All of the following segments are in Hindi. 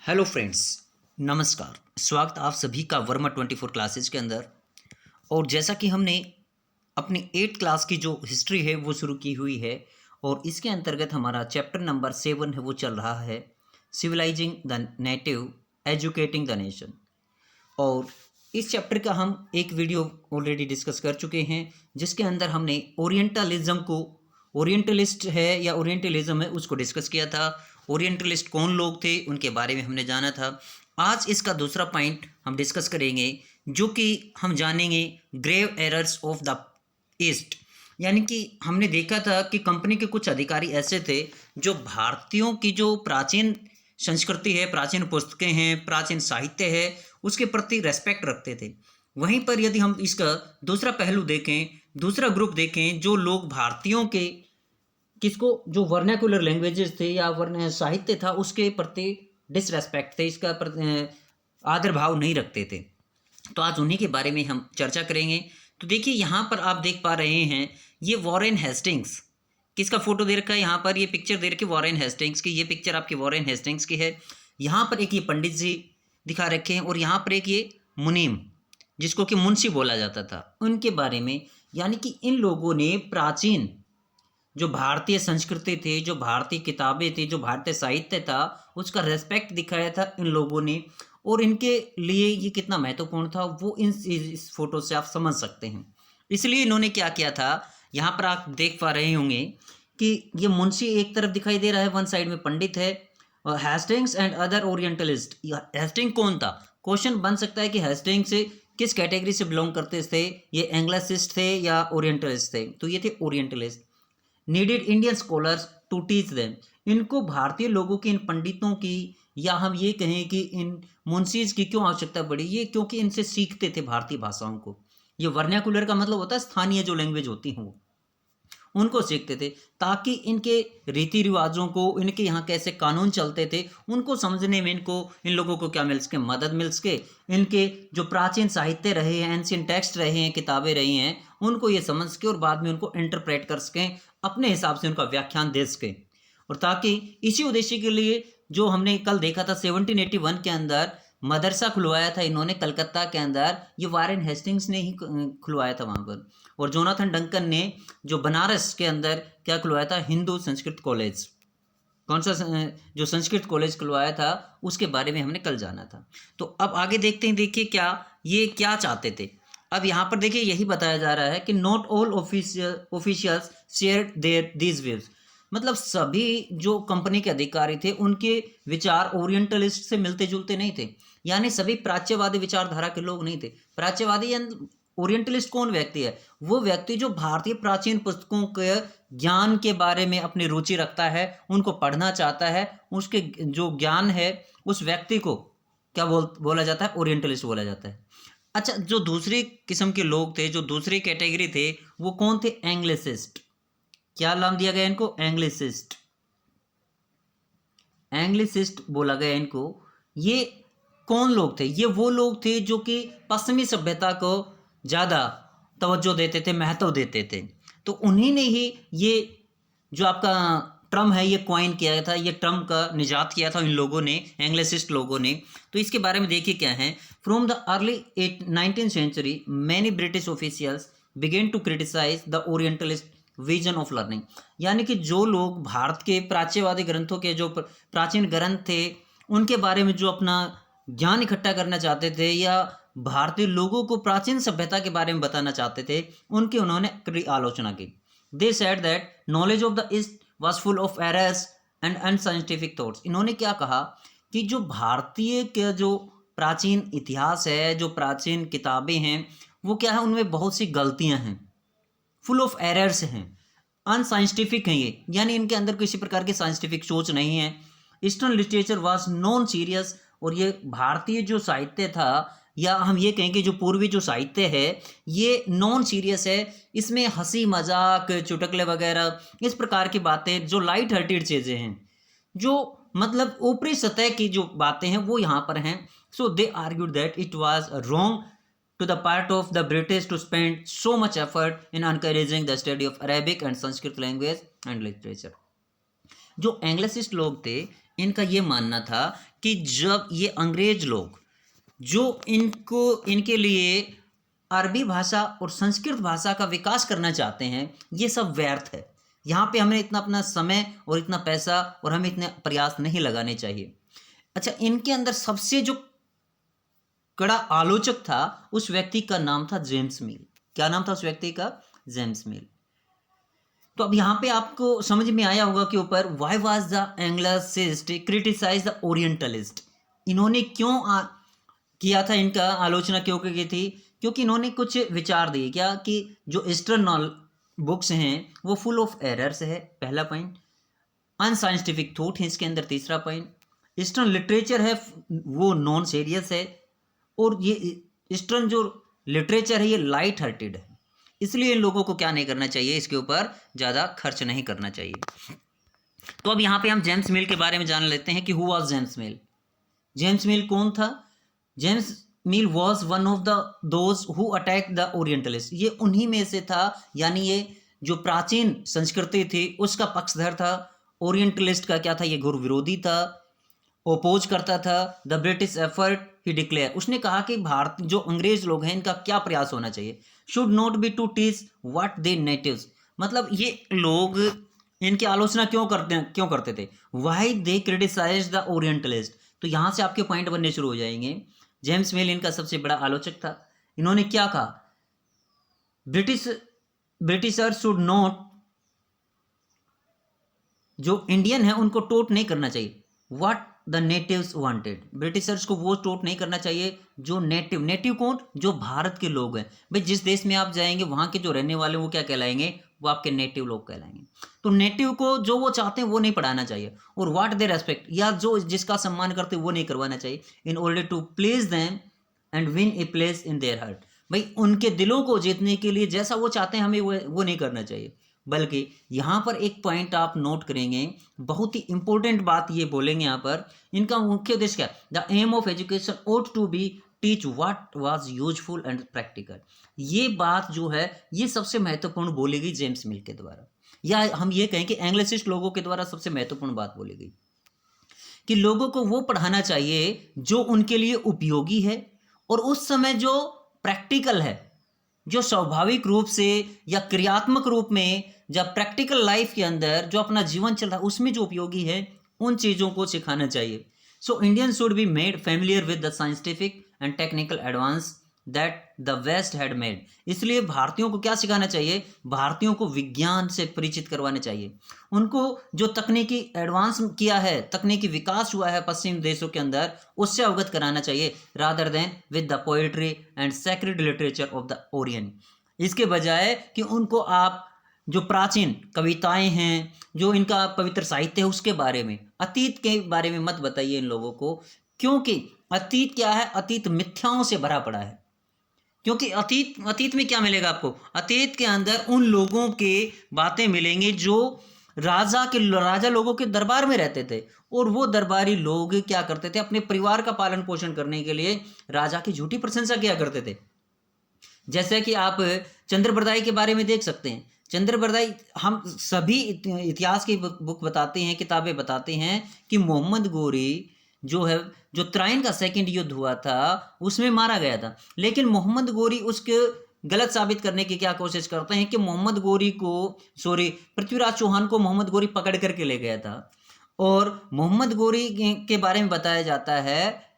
हेलो फ्रेंड्स, नमस्कार। स्वागत आप सभी का वर्मा 24 क्लासेज के अंदर। और जैसा कि हमने अपनी 8th क्लास की जो हिस्ट्री है वो शुरू की हुई है और इसके अंतर्गत हमारा चैप्टर नंबर 7 है वो चल रहा है, civilising the native, educating the nation. और इस चैप्टर का हम एक वीडियो ऑलरेडी डिस्कस कर चुके हैं जिसके अंदर हमने ओरिएंटलिज्म को, ओरिएंटलिस्ट है या ओरिएंटलिज्म है, उसको डिस्कस किया था। ओरिएंटलिस्ट कौन लोग थे उनके बारे में हमने जाना था। आज इसका दूसरा पॉइंट हम डिस्कस करेंगे जो कि हम जानेंगे grave errors of the east. यानी कि हमने देखा था कि कंपनी के कुछ अधिकारी ऐसे थे जो भारतीयों की जो प्राचीन संस्कृति है, प्राचीन पुस्तकें हैं, प्राचीन साहित्य है, उसके प्रति रेस्पेक्ट रखते थे। वहीं पर यदि हम इसका दूसरा पहलू देखें, दूसरा ग्रुप देखें, जो लोग भारतीयों के किसको जो वर्नाकुलर लैंग्वेजेस थे या वर्ण साहित्य था उसके प्रति डिसरेस्पेक्ट थे, इसका आदर भाव नहीं रखते थे। तो आज उन्हीं के बारे में हम चर्चा करेंगे। तो देखिए यहाँ पर आप देख पा रहे हैं ये वॉरेन हेस्टिंग्स, किसका फोटो दे रखा है यहाँ पर, ये पिक्चर दे रखी है वॉरेन हेस्टिंग्स की। ये पिक्चर आपकी वॉरेन हेस्टिंग्स की है। यहाँ पर एक ये पंडित जी दिखा रखे हैं और यहाँ पर एक ये मुनीम जिसको कि मुंशी बोला जाता था, उनके बारे में। यानी कि इन लोगों ने प्राचीन जो भारतीय संस्कृति थी, जो भारतीय किताबें थी, जो भारतीय साहित्य था, उसका रेस्पेक्ट दिखाया था इन लोगों ने। और इनके लिए ये कितना महत्वपूर्ण था वो इस फोटो से आप समझ सकते हैं। इसलिए इन्होंने क्या किया था, यहाँ पर आप देख पा रहे होंगे कि ये मुंशी एक तरफ दिखाई दे रहा है, वन साइड में पंडित है, और Hastings and other orientalist. Hasting कौन था, क्वेश्चन बन सकता है कि हेस्टिंग से किस कैटेगरी से बिलोंग करते थे, ये एंग्लिसिस्ट थे या ओरिएंटलिस्ट थे। तो ये थे orientalist. Needed Indian scholars to teach them, इनको भारतीय लोगों की, इन पंडितों की, या हम ये कहें कि इन मुंशीज की क्यों आवश्यकता पड़ी, ये क्योंकि इनसे सीखते थे भारतीय भाषाओं को। ये वर्नाकुलर का मतलब होता है स्थानीय जो लैंग्वेज होती हैं उनको सीखते थे, ताकि इनके रीति रिवाजों को, इनके यहाँ कैसे कानून चलते थे उनको समझने में इनको, इन लोगों को क्या मिल सके, मदद मिल सके। इनके जो प्राचीन साहित्य रहे हैं, एंशियंट टेक्स्ट रहे हैं, किताबें रही हैं, उनको ये समझ सके और बाद में उनको इंटरप्रेट कर सकें, अपने हिसाब से उनका व्याख्यान दे सकें। और ताकि इसी उद्देश्य के लिए जो हमने कल देखा था 1781 के अंदर मदरसा खुलवाया था इन्होंने कलकत्ता के अंदर, ये वारेन हेस्टिंग्स ने ही खुलवाया था वहाँ पर। और जोनाथन डंकन ने जो बनारस के अंदर क्या खुलवाया था, हिंदू संस्कृत कॉलेज। कौन सा जो संस्कृत कॉलेज खुलवाया था उसके बारे में हमने कल जाना था। तो अब आगे देखते हैं, देखिए क्या ये क्या चाहते थे। अब यहाँ पर देखिए यही बताया जा रहा है कि not all officials share their these views, मतलब सभी जो कंपनी के अधिकारी थे उनके विचार ओरिएंटलिस्ट से मिलते जुलते नहीं थे। यानी सभी प्राच्यवादी विचारधारा के लोग नहीं थे। प्राच्यवादी ओरिएंटलिस्ट कौन व्यक्ति है, वो व्यक्ति जो भारतीय प्राचीन पुस्तकों के ज्ञान के बारे में अपनी रुचि रखता है, उनको पढ़ना चाहता है, उसके जो ज्ञान है उस व्यक्ति को क्या बोला जाता है, ओरिएंटलिस्ट बोला जाता है। अच्छा, जो दूसरी किस्म के लोग थे, जो दूसरी कैटेगरी थे, वो कौन थे, एंग्लिसिस्ट। क्या नाम दिया गया इनको, एंग्लिसिस्ट। एंग्लिसिस्ट बोला गया इनको। ये कौन लोग थे, ये वो लोग थे जो कि पश्चिमी सभ्यता को ज़्यादा तवज्जो देते थे, महत्व देते थे। तो उन्हीं ने ही ये जो आपका टर्म है ये कॉइन किया था, ये टर्म का निजात किया था इन लोगों ने, एंग्लिसिस्ट लोगों ने। तो इसके बारे में देखिए क्या है, from the early 19th century many British officials begin to criticise the orientalist vision of learning. यानी कि जो लोग भारत के प्राच्यवादी ग्रंथों के जो प्राचीन ग्रंथ थे उनके बारे में जो अपना ज्ञान इकट्ठा करना चाहते थे या भारतीय लोगों को प्राचीन सभ्यता के बारे में बताना चाहते थे, उनकी उन्होंने कड़ी आलोचना की। They said that knowledge of the east was full of errors and unscientific thoughts. इन्होंने क्या कहा कि जो भारतीय के जो प्राचीन इतिहास है, जो प्राचीन किताबें हैं, वो क्या है, उनमें बहुत सी गलतियां हैं, फुल ऑफ एरर्स हैं, अनसाइंटिफिक हैं ये, यानी इनके अंदर किसी प्रकार की साइंटिफिक सोच नहीं है। Eastern literature was non serious, और ये भारतीय जो साहित्य था या हम ये कहेंगे जो पूर्वी जो साहित्य है ये नॉन सीरियस है, इसमें हंसी मजाक, चुटकुले वगैरह इस प्रकार की बातें, जो लाइट हार्टेड चीज़ें हैं, जो मतलब ऊपरी सतह की जो बातें हैं वो यहाँ पर हैं। So they argued that it was wrong to the part of the British to spend so much effort in encouraging the study of Arabic and Sanskrit language and literature। जो एंग्लिसिस्ट लोग थे इनका ये मानना था कि जब ये अंग्रेज लोग जो इनके लिए अरबी भाषा और संस्कृत भाषा का विकास करना चाहते हैं, ये सब व्यर्थ है। यहाँ पे हमें इतना अपना समय और इतना पैसा और हमें इतने प्रयास नहीं लगाने चाहिए। अच्छा, इनके अंदर सबसे जो कड़ा आलोचक था, उस व्यक्ति का नाम था जेम्स मिल। क्या नाम था उस व्यक्ति का? जेम्स मिल। तो अब यहाँ पे आपको समझ में आया होगा कि ऊपर why was the anglicist criticise the orientalist. इन्होंने क्यों किया था, इनका आलोचना क्यों की थी? क्योंकि इन्होंने कुछ विचार दिए क्या कि जो ईस्टर्न बुक्स हैं वो फुल ऑफ एरर्स है, पहला पॉइंट। अनसाइंटिफिक थॉट है इसके अंदर, तीसरा पॉइंट। ईस्टर्न लिटरेचर है वो नॉन सीरियस है, और ये ईस्टर्न जो लिटरेचर है ये लाइट हार्टेड है। इसलिए इन लोगों को क्या नहीं करना चाहिए, इसके ऊपर ज़्यादा खर्च नहीं करना चाहिए। तो अब यहाँ पे हम जेम्स मिल के बारे में जान लेते हैं कि who was James mill. James मिल कौन था? James mill was one of those who attack the orientalist. ये उन्हीं में से था, यानी ये जो प्राचीन संस्कृति थी उसका पक्षधर था। ओरिएंटलिस्ट का क्या था? ये घोर विरोधी था, ओपोज करता था the British effort he declare. उसने कहा कि भारत जो अंग्रेज लोग हैं इनका क्या प्रयास होना चाहिए, should not be to teach what the natives. मतलब ये लोग इनकी आलोचना क्यों करते थे? Why they criticise the orientalist. तो यहाँ से आपके पॉइंट बनने शुरू हो जाएंगे। जेम्स मिल इनका सबसे बड़ा आलोचक था। इन्होंने क्या कहा? ब्रिटिशर्स शुड नॉट, जो इंडियन है उनको टोट नहीं करना चाहिए what the natives wanted. Britishers को वो टोट नहीं करना चाहिए जो नेटिव कौन? जो भारत के लोग हैं। भाई जिस देश में आप जाएंगे वहाँ के जो रहने वाले वो क्या कहलाएंगे? वो आपके नेटिव लोग कहलाएंगे। तो नेटिव को जो वो चाहते हैं वो नहीं पढ़ाना चाहिए, और व्हाट दे रेस्पेक्ट, या जो जिसका सम्मान करते हैं वो नहीं करवाना चाहिए। In order to please them and win a place in their heart. भाई उनके दिलों को जीतने के लिए जैसा वो चाहते हैं हमें वो नहीं करना चाहिए। बल्कि यहाँ पर एक पॉइंट आप नोट करेंगे, बहुत ही इंपॉर्टेंट बात ये बोलेंगे यहाँ पर। इनका मुख्य उद्देश्य क्या? The aim of education ought to be teach what was useful and practical. ये बात जो है ये सबसे महत्वपूर्ण बोली गई जेम्स मिल के द्वारा, या हम ये कहें कि एंग्लिसिस्ट लोगों के द्वारा सबसे महत्वपूर्ण बात बोली गई कि लोगों को वो पढ़ाना चाहिए जो उनके लिए उपयोगी है, और उस समय जो प्रैक्टिकल है, जो स्वाभाविक रूप से या क्रियात्मक रूप में जब प्रैक्टिकल लाइफ के अंदर जो अपना जीवन चल रहा है उसमें जो उपयोगी है उन चीज़ों को सिखाना चाहिए। So Indian should be made familiar with the scientific and technical advance that the west had made. इसलिए भारतीयों को क्या सिखाना चाहिए? भारतीयों को विज्ञान से परिचित करवाने चाहिए। उनको जो तकनीकी एडवांस किया है, तकनीकी विकास हुआ है पश्चिम देशों के अंदर, उससे अवगत कराना चाहिए, rather than with the poetry and sacred literature of the orient. इसके बजाय कि उनको आप जो प्राचीन कविताएं हैं, जो इनका पवित्र साहित्य है उसके बारे में, अतीत के बारे में मत बताइए इन लोगों को। क्योंकि अतीत क्या है? अतीत मिथ्याओं से भरा पड़ा है। क्योंकि अतीत में क्या मिलेगा आपको? अतीत के अंदर उन लोगों के बातें मिलेंगी जो राजा लोगों के दरबार में रहते थे, और वो दरबारी लोग क्या करते थे? अपने परिवार का पालन पोषण करने के लिए राजा की झूठी प्रशंसा किया करते थे। जैसे कि आप चंद्रबरदाई के बारे में देख सकते हैं। चंद्रबरदाई, हम सभी इतिहास की बुक बताते हैं, किताबें बताते हैं कि मोहम्मद गोरी जो है, जो त्राइन का सेकंड युद्ध हुआ था उसमें मारा गया था। लेकिन मोहम्मद गोरी उसके गलत साबित करने की क्या कोशिश करते हैं कि पृथ्वीराज चौहान को मोहम्मद गोरी पकड़ करके ले गया था। और मोहम्मद गोरी के बारे में बताया जाता है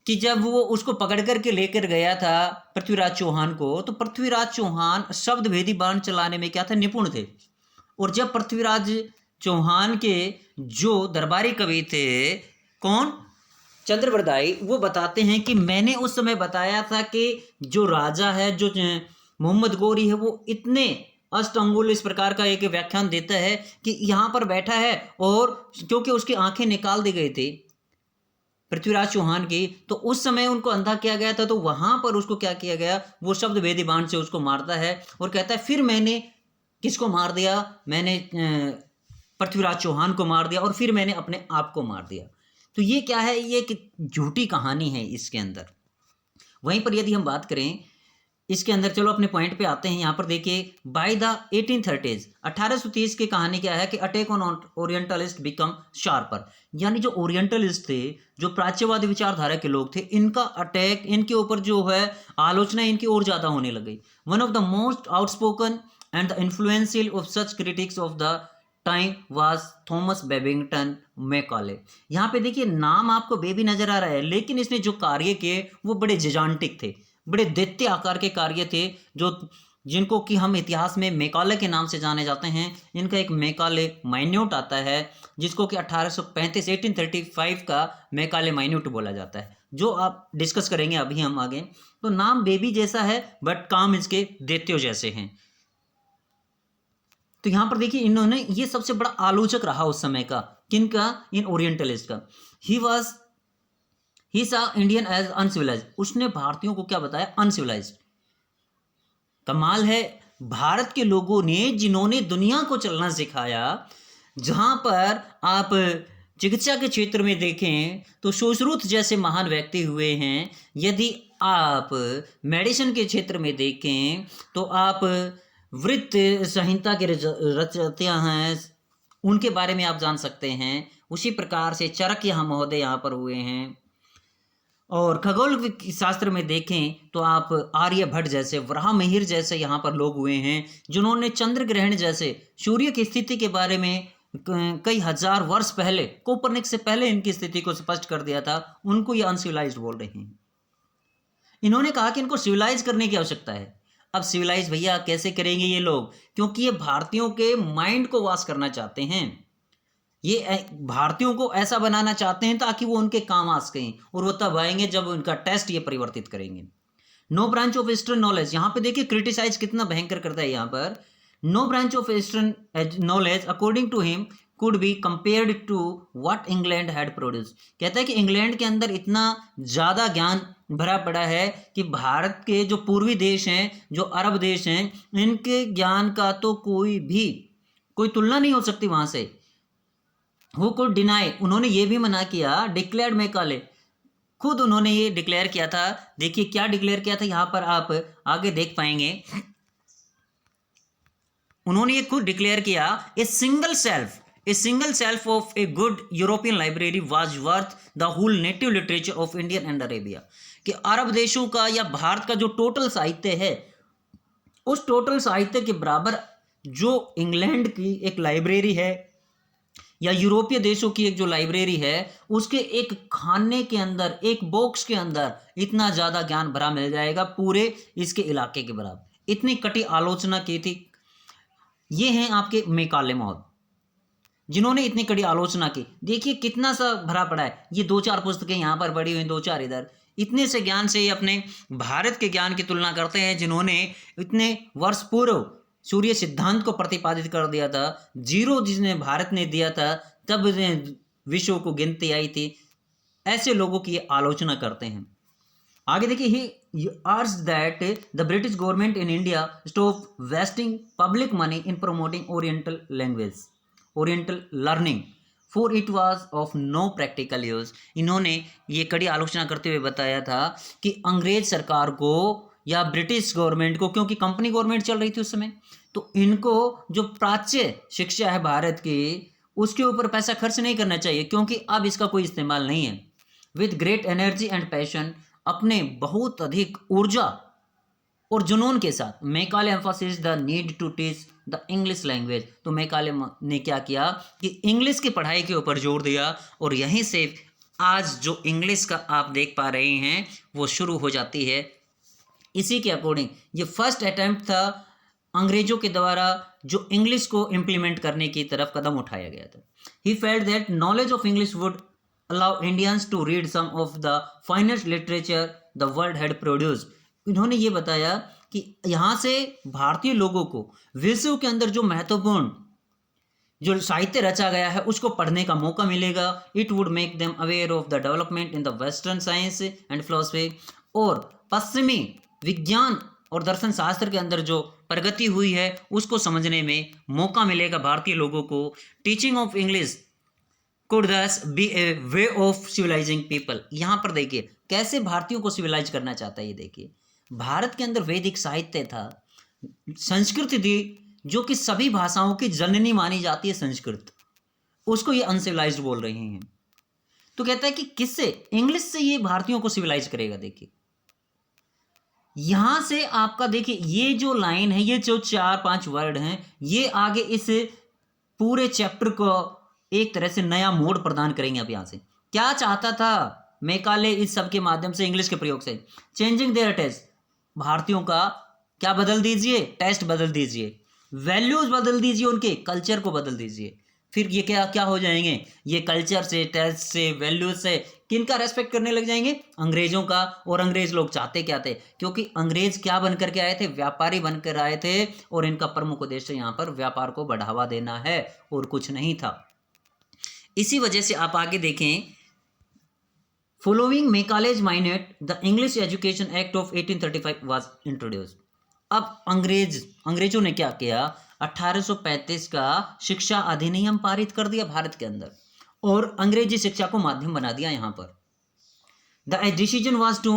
कि जब वो उसको पकड़ करके लेकर गया था पृथ्वीराज चौहान को, तो पृथ्वीराज चौहान शब्द भेदी बाण चलाने में क्या थे? निपुण थे। और जब पृथ्वीराज चौहान के जो दरबारी कवि थे, कौन? चंद्रबरदाई, वो बताते हैं कि मैंने उस समय बताया था कि जो राजा है, जो मोहम्मद गोरी है, वो इतने अष्टअंगुल इस प्रकार का एक व्याख्यान देता है कि यहाँ पर बैठा है, और क्योंकि उसकी आंखें निकाल दी गई थी पृथ्वीराज चौहान की, तो उस समय उनको अंधा किया गया था। तो वहां पर उसको क्या किया गया? वो शब्द भेदी बाण से उसको मारता है और कहता है फिर मैंने किसको मार दिया? मैंने पृथ्वीराज चौहान को मार दिया, और फिर मैंने अपने आप को मार दिया। तो ये क्या है? ये एक झूठी कहानी है इसके अंदर। वहीं पर यदि हम बात करें इसके अंदर चलो अपने पॉइंट पे आते हैं। यहाँ पर देखिए, बाय द 1830s 1830 की कहानी क्या है कि attack on orientalist become sharper, यानी जो ओरिएंटलिस्ट थे, जो प्राच्यवादी विचारधारा के लोग थे, इनका अटैक, इनके ऊपर जो है आलोचना इनकी और ज़्यादा होने लग गई। One of the most outspoken and the influential of such critics of the time was Thomas Babington Macaulay. यहाँ पे देखिए नाम आपको बेबी नजर आ रहा है, लेकिन इसने जो कार्य किए वो बड़े जिजांटिक थे, बड़े दैत्य आकार के कार्य थे, जो जिनको कि हम इतिहास में मैकॉले के नाम से जाने जाते हैं। इनका एक मैकॉले माइन्यूट आता है, जिसको कि 1835 1835 का मैकॉले माइन्यूट बोला जाता है, जो आप डिस्कस करेंगे अभी हम आगे। तो नाम बेबी जैसा है बट काम इसके दैत्यों जैसे हैं। तो यहाँ पर देखिए इन्होंने, ये सबसे बड़ा आलोचक रहा उस समय का, किनका, इन ओरिएंटलिस्ट का। ही सा इंडियन एज अनसिविलाइज, उसने भारतीयों को क्या बताया, अनसिविलाइज। कमाल है, भारत के लोगों ने, जिन्होंने दुनिया को चलना सिखाया, जहां पर आप चिकित्सा के क्षेत्र में देखें तो सुश्रुत जैसे महान व्यक्ति हुए हैं। यदि आप मेडिसिन के क्षेत्र में देखें तो आप वृत्त संहिता के रचयिता हैं, उनके बारे में आप जान सकते हैं। उसी प्रकार से चाणक्य महोदय यहाँ पर हुए हैं। और खगोल शास्त्र में देखें तो आप आर्यभट्ट जैसे, वराहमिहिर जैसे यहाँ पर लोग हुए हैं, जिन्होंने चंद्र ग्रहण जैसे सूर्य की स्थिति के बारे में कई हजार वर्ष पहले, कोपरनिकस से पहले इनकी स्थिति को स्पष्ट कर दिया था। उनको ये अनसिविलाइज्ड बोल रहे हैं। इन्होंने कहा कि इनको सिविलाइज करने की आवश्यकता है। अब सिविलाइज भैया कैसे करेंगे ये लोग, क्योंकि ये भारतीयों के माइंड को वाश करना चाहते हैं, ये भारतीयों को ऐसा बनाना चाहते हैं ताकि वो उनके काम आ सकें, और वो तब आएंगे जब उनका टेस्ट ये परिवर्तित करेंगे। No branch of eastern knowledge, यहाँ पे देखिए क्रिटिसाइज कितना भयंकर करता है यहाँ पर। No branch of eastern knowledge according to him could be compared to what England had produce. कहता है कि इंग्लैंड के अंदर इतना ज़्यादा ज्ञान भरा पड़ा है कि भारत के जो पूर्वी देश हैं, जो अरब देश हैं, इनके ज्ञान का तो कोई तुलना नहीं हो सकती वहाँ से। हु कुड डिनाई, उन्होंने ये भी मना किया, डिक्लेयर्ड मैकॉले, खुद उन्होंने ये डिक्लेयर किया था। देखिए क्या डिक्लेयर किया था, यहाँ पर आप आगे देख पाएंगे। उन्होंने ये खुद डिक्लेयर किया, a single shelf of a good European library was worth the whole native literature of Indian and Arabia, कि अरब देशों का या भारत का जो टोटल साहित्य है, उस टोटल साहित्य के बराबर जो इंग्लैंड की एक लाइब्रेरी है या यूरोपीय देशों की एक जो लाइब्रेरी है, उसके एक खाने के अंदर, एक बॉक्स के अंदर इतना ज़्यादा ज्ञान भरा मिल जाएगा, पूरे इसके इलाके के बराबर। इतनी कटी आलोचना की थी। ये हैं आपके मैकॉले महोदय, जिन्होंने इतनी कड़ी आलोचना की। देखिए कितना सा भरा पड़ा है, ये 2-4 पुस्तकें यहाँ पर पड़ी हुई, 2-4 इधर। इतने से ज्ञान से ये अपने भारत के ज्ञान की तुलना करते हैं, जिन्होंने इतने वर्ष पूर्व सूर्य सिद्धांत को प्रतिपादित कर दिया था। जीरो जिसने भारत ने दिया था, तब विश्व को गिनती आई थी। ऐसे लोगों की आलोचना करते हैं। आगे देखिए, he urged that the British government in India stop wasting public money in promoting oriental language, oriental learning, for it was of no practical use. इन्होंने ये कड़ी आलोचना करते हुए बताया था कि अंग्रेज सरकार को या ब्रिटिश गवर्नमेंट को, क्योंकि कंपनी गवर्नमेंट चल रही थी उस समय, तो इनको जो प्राच्य शिक्षा है भारत की, उसके ऊपर पैसा खर्च नहीं करना चाहिए, क्योंकि अब इसका कोई इस्तेमाल नहीं है। With great energy and passion, अपने बहुत अधिक ऊर्जा और जुनून के साथ, Macaulay emphasised the need to teach the English language. तो मैकॉले ने क्या किया कि इंग्लिश की पढ़ाई के ऊपर जोर दिया, और यहीं से आज जो इंग्लिश का आप देख पा रहे हैं वो शुरू हो जाती है। इसी के अकॉर्डिंग ये फर्स्ट अटेम्प्ट था अंग्रेजों के द्वारा जो इंग्लिश को इम्प्लीमेंट करने की तरफ कदम उठाया गया था। He felt that knowledge of English would allow Indians to read some of the finest literature the world had produced. इन्होंने ये बताया कि यहाँ से भारतीय लोगों को विश्व के अंदर जो महत्वपूर्ण जो साहित्य रचा गया है उसको पढ़ने का मौका मिलेगा। It would make them aware of the development in the western science and philosophy, और पश्चिमी विज्ञान और दर्शन शास्त्र के अंदर जो प्रगति हुई है उसको समझने में मौका मिलेगा भारतीय लोगों को। Teaching of English could thus be a way of civilising people. यहाँ पर देखिए कैसे भारतीयों को सिविलाइज करना चाहता है। ये देखिए भारत के अंदर वैदिक साहित्य था, संस्कृत थी, जो कि सभी भाषाओं की जननी मानी जाती है संस्कृत, उसको ये अनसिविलाइज्ड बोल रहे हैं। तो कहता है कि किससे, इंग्लिश से ये भारतीयों को सिविलाइज करेगा। देखिए यहां से आपका, देखिए ये जो लाइन है, ये जो 4-5 वर्ड हैं, ये आगे इस पूरे चैप्टर को एक तरह से नया मोड़ प्रदान करेंगे। अब यहां से क्या चाहता था मैकाले इस सब के माध्यम से, इंग्लिश के प्रयोग से, चेंजिंग देयर टेस्ट, भारतीयों का क्या बदल दीजिए, टेस्ट बदल दीजिए, वैल्यूज बदल दीजिए, उनके कल्चर को बदल दीजिए। फिर ये क्या क्या हो जाएंगे, ये कल्चर से, टेस्ट से, वैल्यूज से किनका रेस्पेक्ट करने लग जाएंगे, अंग्रेजों का। और अंग्रेज लोग चाहते क्या थे, क्योंकि अंग्रेज क्या बनकर के आए थे, व्यापारी बनकर आए थे, और इनका प्रमुख उद्देश्य यहाँ पर व्यापार को बढ़ावा देना है और कुछ नहीं था। इसी वजह से आप आगे देखें, following Macaulay's minded the English education act of 1835 was introduced. अब अंग्रेजों ने क्या किया, 1835 का शिक्षा अधिनियम पारित कर दिया भारत के अंदर, और अंग्रेजी शिक्षा को माध्यम बना दिया यहाँ पर। The decision was to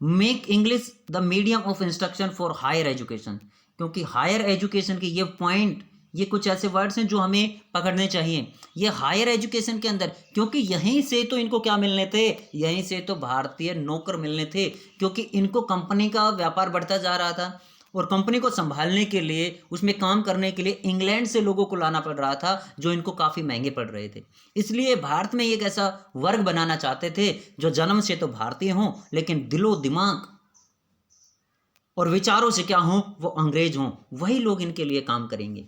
make English the medium of instruction for higher education, क्योंकि हायर एजुकेशन के ये पॉइंट, ये कुछ ऐसे वर्ड्स हैं जो हमें पकड़ने चाहिए। ये हायर एजुकेशन के अंदर, क्योंकि यहीं से तो इनको क्या मिलने थे, यहीं से तो भारतीय नौकर मिलने थे, क्योंकि इनको कंपनी का व्यापार बढ़ता जा रहा था, और कंपनी को संभालने के लिए, उसमें काम करने के लिए इंग्लैंड से लोगों को लाना पड़ रहा था, जो इनको काफ़ी महंगे पड़ रहे थे। इसलिए भारत में एक ऐसा वर्ग बनाना चाहते थे जो जन्म से तो भारतीय हों, लेकिन दिलो दिमाग और विचारों से क्या हों, वो अंग्रेज हों, वही लोग इनके लिए काम करेंगे।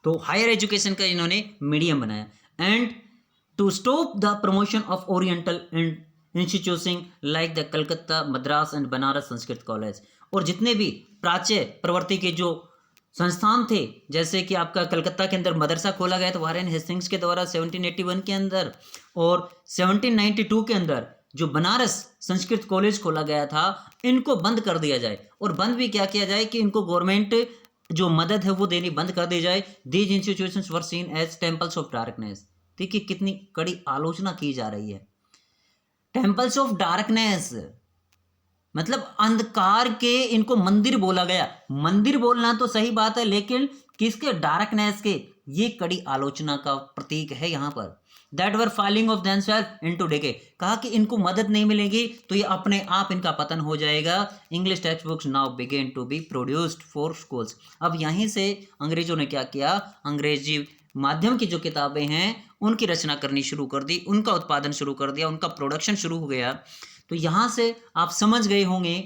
तो हायर एजुकेशन का इन्होंने मीडियम बनाया। And to stop the promotion of oriental institution like the Calcutta, Madras and Banaras Sanskrit college, और जितने भी प्राच्य प्रवृत्ति के जो संस्थान थे, जैसे कि आपका कलकत्ता के अंदर मदरसा खोला गया था वारेन हेस्टिंग्स के द्वारा 1781 के अंदर, और 1792 के अंदर जो बनारस संस्कृत कॉलेज खोला गया था, इनको बंद कर दिया जाए। और बंद भी क्या किया जाए कि इनको गवर्नमेंट जो मदद है वो देनी बंद कर दी जाए। These institutions were seen as temples of darkness. देखिए कितनी कड़ी आलोचना की जा रही है। टेम्पल्स ऑफ डार्कनेस मतलब अंधकार के, इनको मंदिर बोला गया। मंदिर बोलना तो सही बात है, लेकिन किसके, डार्कनेस के। ये कड़ी आलोचना का प्रतीक है यहाँ पर। That were falling of themselves into decay, कहा कि इनको मदद नहीं मिलेगी तो ये अपने आप इनका पतन हो जाएगा। English text books now begin to be produced for schools. अब यहीं से अंग्रेजों ने क्या किया, अंग्रेजी माध्यम की जो किताबें हैं उनकी रचना करनी शुरू कर दी, उनका उत्पादन शुरू कर दिया, उनका प्रोडक्शन शुरू हो गया। तो यहाँ से आप समझ गए होंगे,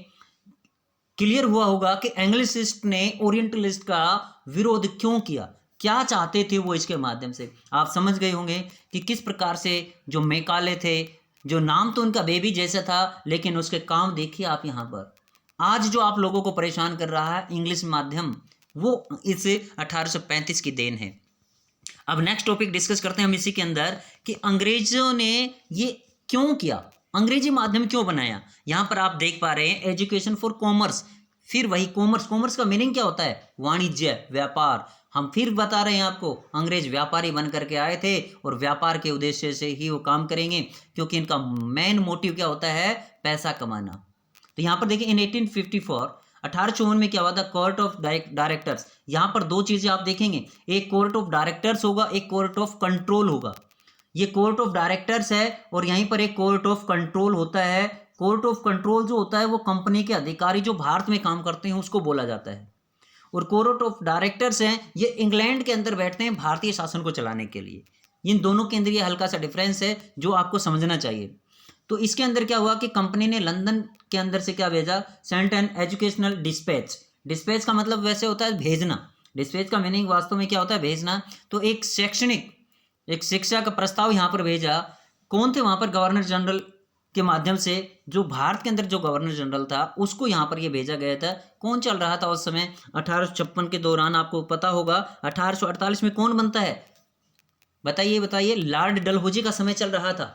क्लियर हुआ होगा कि एंग्लिसिस्ट ने ओरिएंटलिस्ट का विरोध क्यों किया, क्या चाहते थे वो। इसके माध्यम से आप समझ गए होंगे कि किस प्रकार से जो मैकाले थे, जो नाम तो उनका बेबी जैसा था, लेकिन उसके काम देखिए आप यहाँ पर। आज जो आप लोगों को परेशान कर रहा है इंग्लिश माध्यम, वो इस 1835 की देन है। अब नेक्स्ट टॉपिक डिस्कस करते हैं हम इसी के अंदर कि अंग्रेजों ने ये क्यों किया, अंग्रेजी माध्यम क्यों बनाया। यहाँ पर आप देख पा रहे हैं एजुकेशन फॉर कॉमर्स। फिर वही कॉमर्स, कॉमर्स का मीनिंग क्या होता है, वाणिज्य, व्यापार। हम फिर बता रहे हैं आपको, अंग्रेज व्यापारी बन करके आए थे और व्यापार के उद्देश्य से ही वो काम करेंगे, क्योंकि इनका मेन मोटिव क्या होता है, पैसा कमाना। तो यहाँ पर देखिए इन 1854 1854 में क्या हुआ था, कोर्ट ऑफ डायरेक्टर्स। यहाँ पर दो चीजें आप देखेंगे, एक कोर्ट ऑफ डायरेक्टर्स होगा, एक कोर्ट ऑफ कंट्रोल होगा। ये कोर्ट ऑफ डायरेक्टर्स है और यहीं पर एक कोर्ट ऑफ कंट्रोल होता है। कोर्ट ऑफ कंट्रोल जो होता है वो कंपनी के अधिकारी जो भारत में काम करते हैं उसको बोला जाता है, और कोर्ट ऑफ डायरेक्टर्स हैं ये इंग्लैंड के अंदर बैठते हैं भारतीय शासन को चलाने के लिए। इन दोनों के अंदर ये हल्का सा डिफरेंस है जो आपको समझना चाहिए। तो इसके अंदर क्या हुआ कि कंपनी ने लंदन के अंदर से क्या भेजा, sent an educational dispatch. Dispatch का मतलब वैसे होता है भेजना, डिस्पैच का मीनिंग वास्तव में क्या होता है, भेजना। तो एक शैक्षणिक, एक शिक्षा का प्रस्ताव यहाँ पर भेजा। कौन थे वहाँ पर, गवर्नर जनरल के माध्यम से, जो भारत के अंदर जो गवर्नर जनरल था उसको यहाँ पर ये भेजा गया था। कौन चल रहा था उस समय, 1856 के दौरान, आपको पता होगा 1848 में कौन बनता है, बताइए बताइए, लॉर्ड डलहौजी का समय चल रहा था।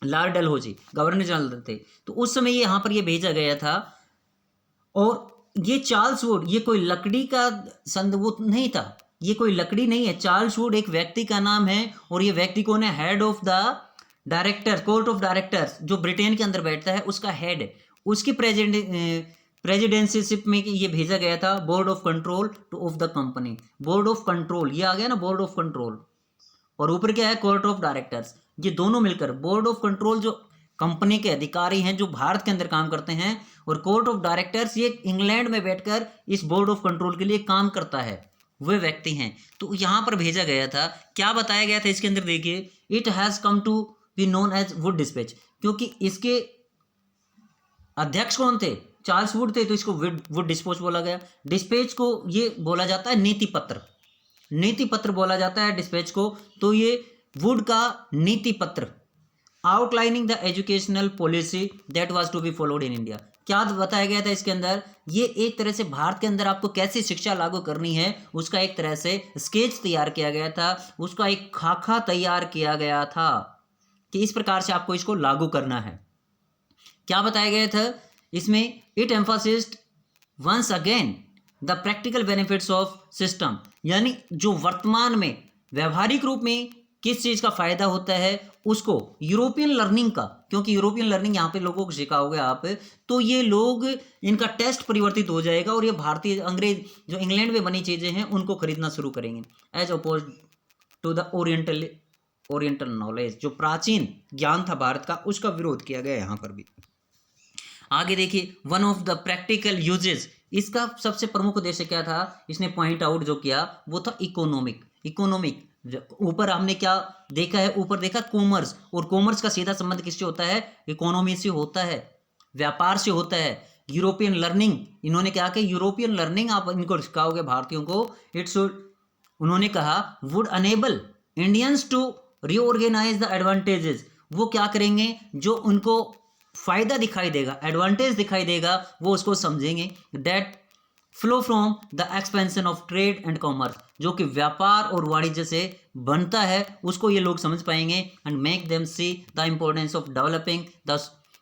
लॉर्ड डलहौजी गवर्नर जनरल थे, तो उस समय ये यहाँ पर ये भेजा गया था। और ये चार्ल्स वुड, ये कोई लकड़ी का संदबूत नहीं था, ये कोई लकड़ी नहीं है। चार्ल्स वुड एक व्यक्ति का नाम है, और ये व्यक्ति कौन है, head of the director, court of directors, जो ब्रिटेन के अंदर बैठता है उसका हेड है। उसकी प्रेजिडेंसीशिप में ये भेजा गया था board of control two of the company. Board of control ये आ गया ना, बोर्ड ऑफ कंट्रोल, और ऊपर क्या है, कोर्ट ऑफ डायरेक्टर्स। ये दोनों मिलकर बोर्ड ऑफ कंट्रोल जो कंपनी के अधिकारी हैं जो भारत के अंदर काम करते हैं, और कोर्ट ऑफ डायरेक्टर्स ये इंग्लैंड में बैठकर इस बोर्ड ऑफ कंट्रोल के लिए काम करता है, वे व्यक्ति हैं। तो यहाँ पर भेजा गया था, क्या बताया गया था इसके अंदर, देखिए, it has come to be known as Wood dispatch, क्योंकि इसके अध्यक्ष कौन थे, चार्ल्स वुड थे, तो इसको वुड डिस्पैच बोला गया। डिस्पैच को ये बोला जाता है नीति पत्र, नीति पत्र बोला जाता है डिस्पैच को। तो ये वुड का नीति पत्र, outlining the educational policy that was to be followed in India. क्या बताया गया था इसके अंदर, ये एक तरह से भारत के अंदर आपको कैसी शिक्षा लागू करनी है उसका एक तरह से स्केच तैयार किया गया था, उसका एक खाका तैयार किया गया था कि इस प्रकार से आपको इसको लागू करना है। क्या बताया गया था इसमें, it emphasised once again the practical benefits of system, यानी जो वर्तमान में व्यवहारिक रूप में किस चीज़ का फ़ायदा होता है उसको, यूरोपियन लर्निंग का, क्योंकि यूरोपियन लर्निंग यहाँ पे लोगों को सिखाओगे आप, तो ये लोग, इनका टेस्ट परिवर्तित हो जाएगा और ये भारतीय अंग्रेज जो इंग्लैंड में बनी चीज़ें हैं उनको खरीदना शुरू करेंगे, as oppose to the oriental knowledge, जो प्राचीन ज्ञान था भारत का उसका विरोध किया गया यहाँ पर भी। आगे देखिए, one of the practical uses, इसका सबसे प्रमुख उद्देश्य क्या था, इसने पॉइंट आउट जो किया वो था इकोनॉमिक। ऊपर हमने क्या देखा है, ऊपर देखा कॉमर्स, और कॉमर्स का सीधा संबंध किससे होता है, इकोनॉमी से होता है, व्यापार से होता है। यूरोपियन लर्निंग, इन्होंने क्या कि यूरोपियन लर्निंग आप इनको सिखाओगे भारतीयों को, इट्स, उन्होंने कहा would enable Indians to reorganise the advantages, वो क्या करेंगे, जो उनको फायदा दिखाई देगा, एडवांटेज दिखाई देगा, वो उसको समझेंगे, that flow from the expansion of trade and commerce, जो कि व्यापार और वाणिज्य से बनता है, उसको ये लोग समझ पाएंगे, and make them see the importance of developing the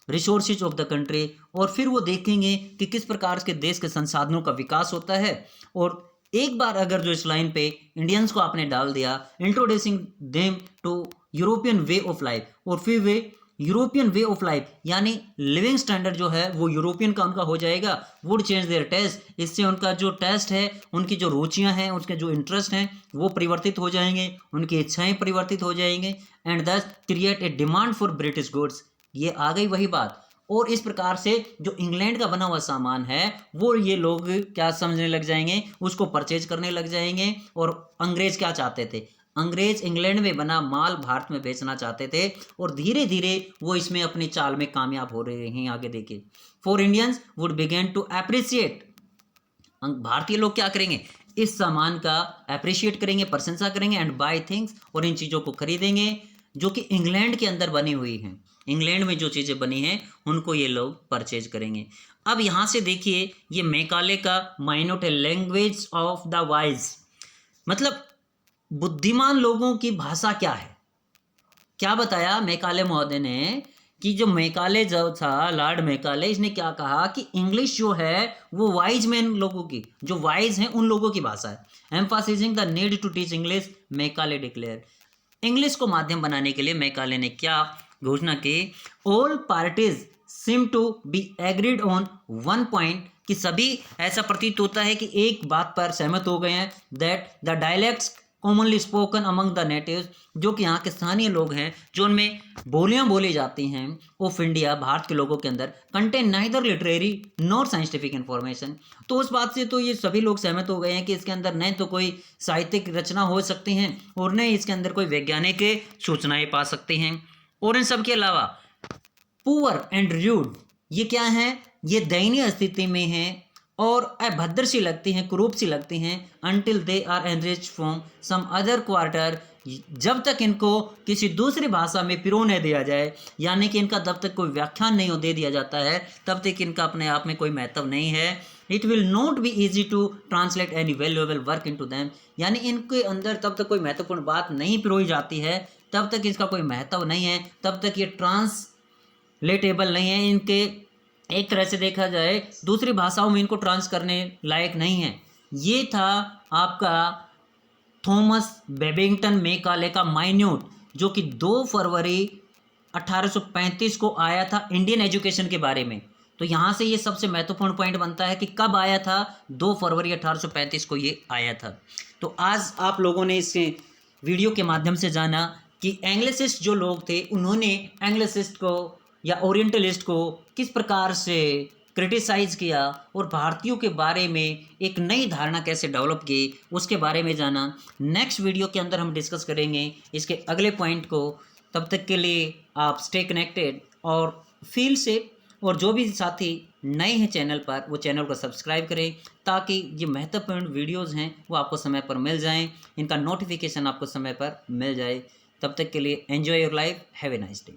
resources of the country, और फिर वो देखेंगे कि किस प्रकार के देश के संसाधनों का विकास होता है। और एक बार अगर जो इस लाइन पे इंडियंस को आपने डाल दिया, introducing them to European way of life, और फिर way European way of life यानी लिविंग स्टैंडर्ड जो है वो यूरोपियन का उनका हो जाएगा, वुड चेंज देयर टेस्ट, इससे उनका जो टेस्ट है, उनकी जो रुचियां हैं, उनके जो इंटरेस्ट हैं वो परिवर्तित हो जाएंगे, उनकी इच्छाएं परिवर्तित हो जाएंगे, एंड दस create a demand for British goods. ये आ गई वही बात, और इस प्रकार से जो इंग्लैंड का बना हुआ सामान है वो ये लोग क्या समझने लग जाएंगे, उसको परचेज करने लग जाएंगे। और अंग्रेज क्या चाहते थे, अंग्रेज इंग्लैंड में बना माल भारत में बेचना चाहते थे, और धीरे धीरे वो इसमें अपनी चाल में कामयाब हो रहे हैं। आगे देखिए, for Indians would begin to appreciate, भारतीय लोग क्या करेंगे, इस सामान का अप्रिशिएट करेंगे, प्रशंसा करेंगे, एंड बाय थिंग्स, और इन चीज़ों को खरीदेंगे जो कि इंग्लैंड के अंदर बनी हुई हैं, इंग्लैंड में जो चीज़ें बनी हैं उनको ये लोग परचेज करेंगे। अब यहाँ से देखिए, ये मैकाले का माइनोट है, लैंग्वेज ऑफ द वाइज, मतलब बुद्धिमान लोगों की भाषा क्या है। क्या बताया मैकाले महोदय ने कि जो मैकाले जो था, लॉर्ड मैकाले, इसने क्या कहा कि इंग्लिश जो है वो वाइज मैन लोगों की, जो वाइज हैं उन लोगों की भाषा है। Emphasising the need to teach English, Macaulay declare, English को माध्यम बनाने के लिए मैकाले ने क्या घोषणा की, all parties seem to be agreed on one point, कि सभी ऐसा प्रतीत होता है कि एक बात पर सहमत हो गए हैं, that the dialects commonly spoken among the natives, जो कि यहाँ के स्थानीय लोग हैं, जो उनमें बोलियाँ बोली जाती हैं ऑफ इंडिया, भारत के लोगों के अंदर, contain neither literary nor scientific information. तो उस बात से तो ये सभी लोग सहमत हो गए हैं कि इसके अंदर न तो कोई साहित्यिक रचना हो सकती हैं और न इसके अंदर कोई वैज्ञानिक सूचनाएं पा सकते हैं। और इन सब के अलावा पुअर एंड र्यूड, ये क्या है, ये दयनीय स्थिति में हैं और अभद्र सी लगती हैं, कुरूप सी लगती हैं, until they are enriched from some other quarter, जब तक इनको किसी दूसरी भाषा में पिरो नहीं दिया जाए, यानी कि इनका जब तक कोई व्याख्यान नहीं दे दिया जाता है तब तक इनका अपने आप में कोई महत्व नहीं है। It will not be easy to translate any valuable work into them, यानी इनके अंदर तब तक कोई महत्वपूर्ण बात नहीं पिरोई जाती है, तब तक इसका कोई महत्व नहीं है, तब तक ये ट्रांसलेटेबल नहीं है, इनके एक तरह से देखा जाए दूसरी भाषाओं में इनको ट्रांस करने लायक नहीं है। ये था आपका थॉमस बेबिंगटन मैकाले का माइन्यूट, जो कि 2 फरवरी 1835 को आया था इंडियन एजुकेशन के बारे में। तो यहाँ से ये सबसे महत्वपूर्ण पॉइंट बनता है कि कब आया था, 2 फरवरी 1835 को ये आया था। तो आज आप लोगों ने इस वीडियो के माध्यम से जाना कि एंग्लिसिस्ट जो लोग थे उन्होंने एंग्लिसिस्ट को या ओरिएंटलिस्ट को किस प्रकार से क्रिटिसाइज़ किया और भारतीयों के बारे में एक नई धारणा कैसे डेवलप की, उसके बारे में जाना। नेक्स्ट वीडियो के अंदर हम डिस्कस करेंगे इसके अगले पॉइंट को। तब तक के लिए आप स्टे कनेक्टेड और फील सेफ, और जो भी साथी नए हैं चैनल पर वो चैनल को सब्सक्राइब करें ताकि ये महत्वपूर्ण वीडियोस हैं वो आपको समय पर मिल जाएं, इनका नोटिफिकेशन आपको समय पर मिल जाए। तब तक के लिए enjoy your life, have a nice day.